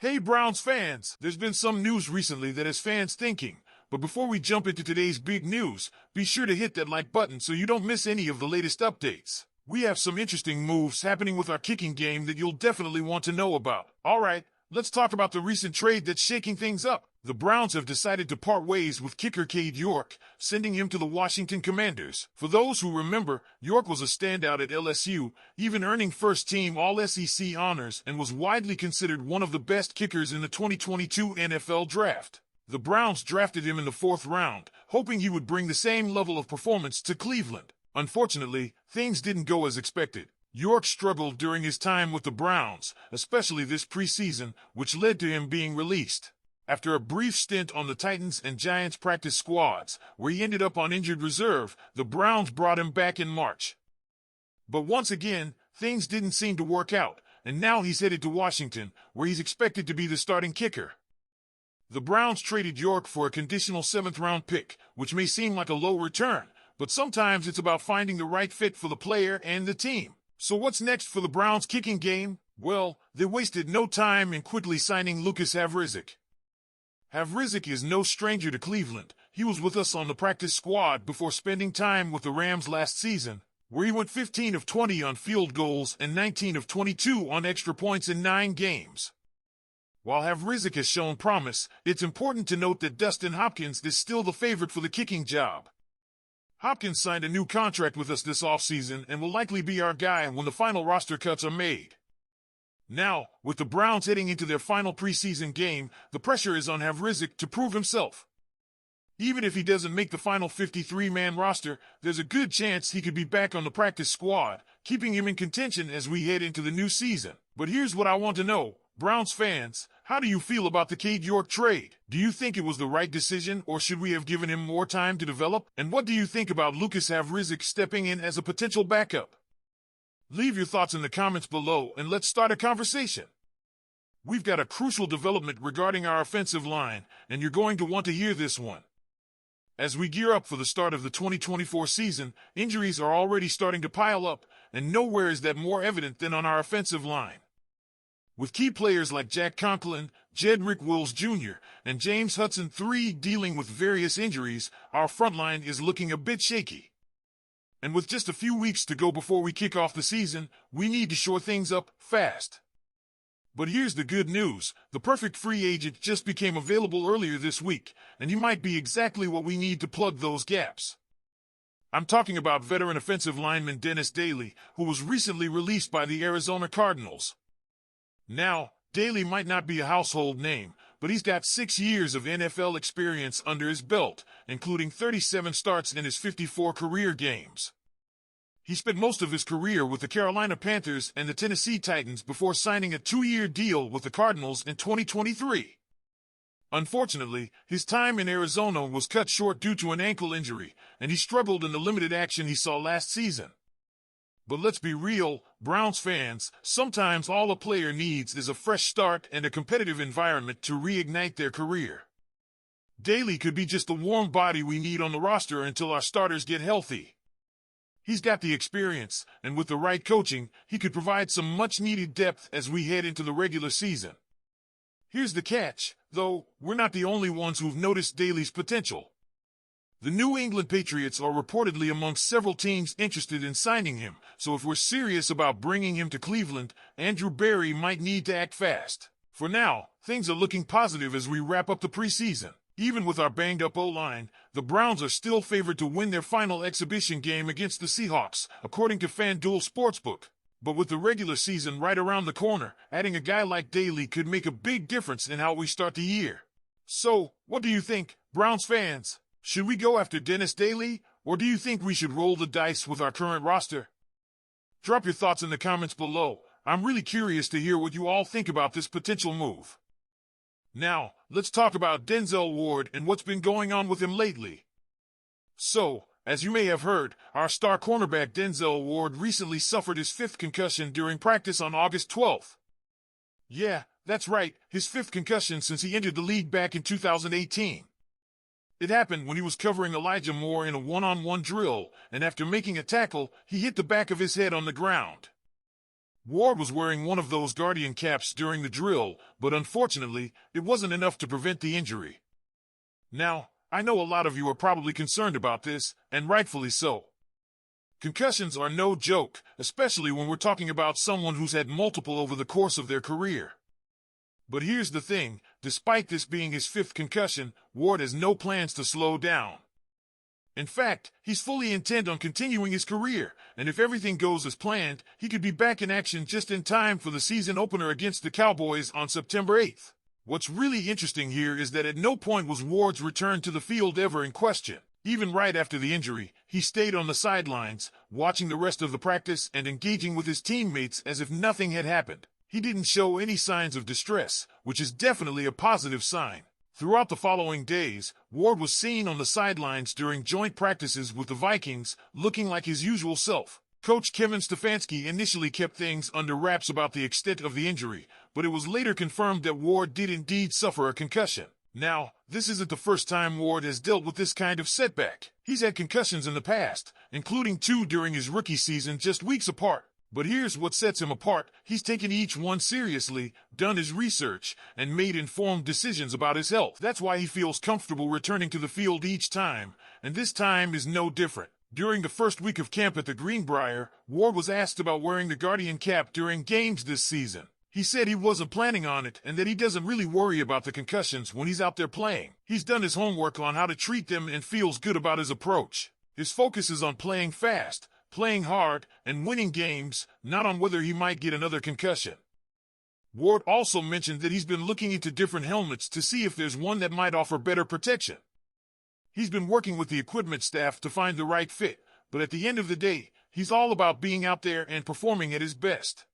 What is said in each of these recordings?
Hey Browns fans, there's been some news recently that has fans thinking. But before we jump into today's big news, be sure to hit that like button so you don't miss any of the latest updates. We have some interesting moves happening with our kicking game that you'll definitely want to know about. Alright, let's talk about the recent trade that's shaking things up. The Browns have decided to part ways with kicker Cade York, sending him to the Washington Commanders. For those who remember, York was a standout at LSU, even earning first-team All-SEC honors, and was widely considered one of the best kickers in the 2022 NFL Draft. The Browns drafted him in the 4th round, hoping he would bring the same level of performance to Cleveland. Unfortunately, things didn't go as expected. York struggled during his time with the Browns, especially this preseason, which led to him being released. After a brief stint on the Titans and Giants practice squads, where he ended up on injured reserve, the Browns brought him back in March. But once again, things didn't seem to work out, and now he's headed to Washington, where he's expected to be the starting kicker. The Browns traded York for a conditional 7th-round pick, which may seem like a low return, but sometimes it's about finding the right fit for the player and the team. So what's next for the Browns kicking game? Well, they wasted no time in quickly signing Lucas Havrizik. Havrizik is no stranger to Cleveland. He was with us on the practice squad before spending time with the Rams last season, where he went 15 of 20 on field goals and 19 of 22 on extra points in 9 games. While Havrizik has shown promise, it's important to note that Dustin Hopkins is still the favorite for the kicking job. Hopkins signed a new contract with us this offseason and will likely be our guy when the final roster cuts are made. Now, with the Browns heading into their final preseason game, the pressure is on Havrizik to prove himself. Even if he doesn't make the final 53-man roster, there's a good chance he could be back on the practice squad, keeping him in contention as we head into the new season. But here's what I want to know. Browns fans, how do you feel about the Cade York trade? Do you think it was the right decision, or should we have given him more time to develop? And what do you think about Lucas Havrizik stepping in as a potential backup? Leave your thoughts in the comments below and let's start a conversation. We've got a crucial development regarding our offensive line, and you're going to want to hear this one. As we gear up for the start of the 2024 season, injuries are already starting to pile up, and nowhere is that more evident than on our offensive line. With key players like Jack Conklin, Jedrick Wills Jr., and James Hudson III dealing with various injuries, our front line is looking a bit shaky. And with just a few weeks to go before we kick off the season, we need to shore things up fast. But here's the good news. The perfect free agent just became available earlier this week, and he might be exactly what we need to plug those gaps. I'm talking about veteran offensive lineman Dennis Daly, who was recently released by the Arizona Cardinals. Now, Daly might not be a household name, but he's got 6 years of NFL experience under his belt, including 37 starts in his 54 career games. He spent most of his career with the Carolina Panthers and the Tennessee Titans before signing a 2-year deal with the Cardinals in 2023. Unfortunately, his time in Arizona was cut short due to an ankle injury, and he struggled in the limited action he saw last season. But let's be real, Browns fans, sometimes all a player needs is a fresh start and a competitive environment to reignite their career. Daly could be just the warm body we need on the roster until our starters get healthy. He's got the experience, and with the right coaching, he could provide some much-needed depth as we head into the regular season. Here's the catch, though, we're not the only ones who've noticed Daly's potential. The New England Patriots are reportedly amongst several teams interested in signing him, so if we're serious about bringing him to Cleveland, Andrew Berry might need to act fast. For now, things are looking positive as we wrap up the preseason. Even with our banged-up O-line, the Browns are still favored to win their final exhibition game against the Seahawks, according to FanDuel Sportsbook. But with the regular season right around the corner, adding a guy like Daly could make a big difference in how we start the year. So, what do you think, Browns fans? Should we go after Dennis Daly, or do you think we should roll the dice with our current roster? Drop your thoughts in the comments below. I'm really curious to hear what you all think about this potential move. Now, let's talk about Denzel Ward and what's been going on with him lately. So, as you may have heard, our star cornerback Denzel Ward recently suffered his 5th concussion during practice on August 12th. Yeah, that's right, his 5th concussion since he entered the league back in 2018. It happened when he was covering Elijah Moore in a one-on-one drill, and after making a tackle, he hit the back of his head on the ground. Ward was wearing one of those Guardian caps during the drill, but unfortunately, it wasn't enough to prevent the injury. Now, I know a lot of you are probably concerned about this, and rightfully so. Concussions are no joke, especially when we're talking about someone who's had multiple over the course of their career. But here's the thing, despite this being his 5th concussion, Ward has no plans to slow down. In fact, he's fully intent on continuing his career, and if everything goes as planned, he could be back in action just in time for the season opener against the Cowboys on September 8th. What's really interesting here is that at no point was Ward's return to the field ever in question. Even right after the injury, he stayed on the sidelines, watching the rest of the practice and engaging with his teammates as if nothing had happened. He didn't show any signs of distress, which is definitely a positive sign. Throughout the following days, Ward was seen on the sidelines during joint practices with the Vikings, looking like his usual self. Coach Kevin Stefanski initially kept things under wraps about the extent of the injury, but it was later confirmed that Ward did indeed suffer a concussion. Now, this isn't the first time Ward has dealt with this kind of setback. He's had concussions in the past, including 2 during his rookie season just weeks apart. But here's what sets him apart. He's taken each one seriously, done his research, and made informed decisions about his health. That's why he feels comfortable returning to the field each time, and this time is no different. During the first week of camp at the Greenbrier, Ward was asked about wearing the Guardian cap during games this season. He said he wasn't planning on it and that he doesn't really worry about the concussions when he's out there playing. He's done his homework on how to treat them and feels good about his approach. His focus is on playing fast, playing hard, and winning games, not on whether he might get another concussion. Ward also mentioned that he's been looking into different helmets to see if there's one that might offer better protection. He's been working with the equipment staff to find the right fit, but at the end of the day, he's all about being out there and performing at his best.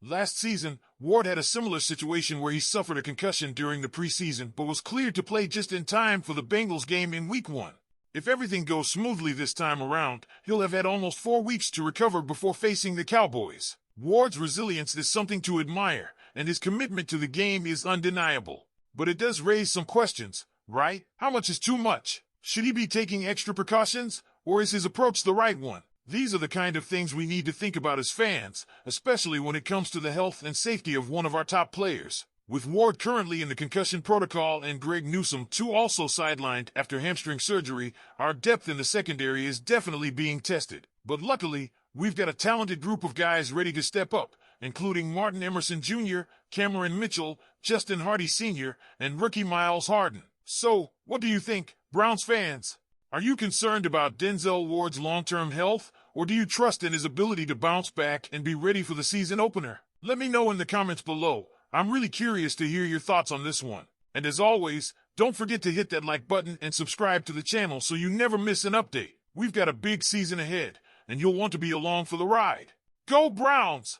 Last season, Ward had a similar situation where he suffered a concussion during the preseason but was cleared to play just in time for the Bengals game in Week 1. If everything goes smoothly this time around, he'll have had almost 4 weeks to recover before facing the Cowboys. Ward's resilience is something to admire, and his commitment to the game is undeniable. But it does raise some questions, right? How much is too much? Should he be taking extra precautions, or is his approach the right one? These are the kind of things we need to think about as fans, especially when it comes to the health and safety of one of our top players. With Ward currently in the concussion protocol and Greg Newsome, 2 also sidelined after hamstring surgery, our depth in the secondary is definitely being tested. But luckily, we've got a talented group of guys ready to step up, including Martin Emerson Jr., Cameron Mitchell, Justin Hardy Sr., and rookie Miles Harden. So, what do you think, Browns fans? Are you concerned about Denzel Ward's long-term health, or do you trust in his ability to bounce back and be ready for the season opener? Let me know in the comments below. I'm really curious to hear your thoughts on this one. And as always, don't forget to hit that like button and subscribe to the channel so you never miss an update. We've got a big season ahead, and you'll want to be along for the ride. Go Browns!